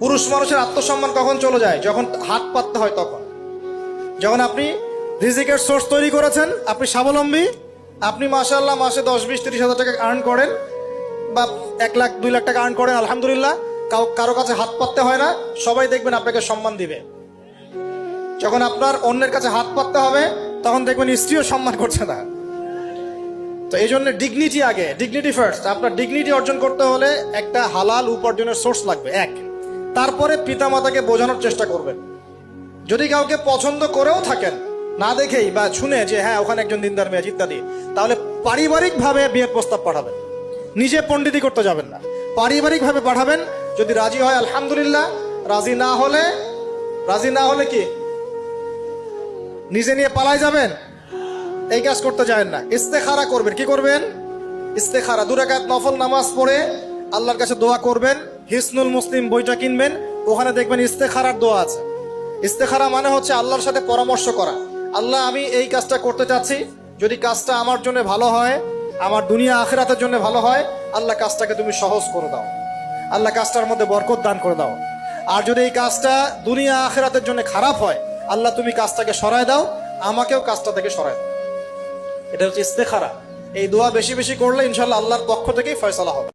পুরুষ মানুষের আত্মসম্মান কখন চলে যায়? যখন হাত পাততে হয় তখন। যখন আপনি রিজিকের সোর্স তৈরি করেছেন, আপনি স্বাবলম্বী, আপনি মাশাআল্লাহ মাসে 10, 20, 30 হাজার টাকা আর্ন করেন বা 1 লাখ 2 লাখ টাকা আর্ন করেন, আলহামদুলিল্লাহ, কারো কাছে হাত পাততে হয় না, সবাই দেখবেন আপনাকে সম্মান দিবে। যখন আপনার অন্যের কাছে হাত পাততে হবে তখন দেখবেন স্ত্রীও সম্মান করছে না। তো এই জন্য ডিগনিটি আগে, ডিগনিটি ফার্স্ট। আপনার ডিগনিটি অর্জন করতে হলে একটা হালাল উপার্জনের সোর্স লাগবে, এক। তারপরে পিতামাতাকে বোঝানোর চেষ্টা করবেন। যদি কাউকে পছন্দ করেও থাকেন, না দেখেই বা শুনে যে হ্যাঁ ওখানে একজন দিনদার মেয়ে ইত্যাদি, তাহলে পারিবারিকভাবে বিয়ের প্রস্তাব পাঠাবেন, নিজে পণ্ডিতি করতে যাবেন না, পারিবারিকভাবে পাঠাবেন। যদি রাজি হয় আলহামদুলিল্লাহ, রাজি না হলে কি নিজে নিয়ে পালাই যাবেন? এই কাজ করতে যাবেন না। ইস্তেখারা করবেন। কি করবেন? ইস্তেখারা। 2 রাকাত নফল নামাজ পড়ে আল্লাহর কাছে দোয়া করবেন। হিসনুল মুসলিম বইটা কিনবেন, ওখানে দেখবেন ইস্তেখারার দোয়া আছে। ইস্তেখারা মানে হচ্ছে আল্লাহর সাথে পরামর্শ করা। আল্লাহ, আমি এই কাজটা করতে চাচ্ছি, যদি কাজটা আমার জন্য ভালো হয়, আমার দুনিয়া আখিরাতের জন্য ভালো হয়, আল্লাহ কাজটাকে তুমি সহজ করে দাও, আল্লাহ কাজটার মধ্যে বরকত দান করে দাও। আর যদি এই কাজটা দুনিয়া আখিরাতের জন্য খারাপ হয়, আল্লাহ তুমি কাজটাকে সরায় দাও, আমাকেও কাজটা থেকে সরায় দাও। এটা হচ্ছে ইস্তেখারা। এই দোয়া বেশি বেশি করলে ইনশাআল্লাহ আল্লাহর পক্ষ থেকেই ফয়সালা হবে।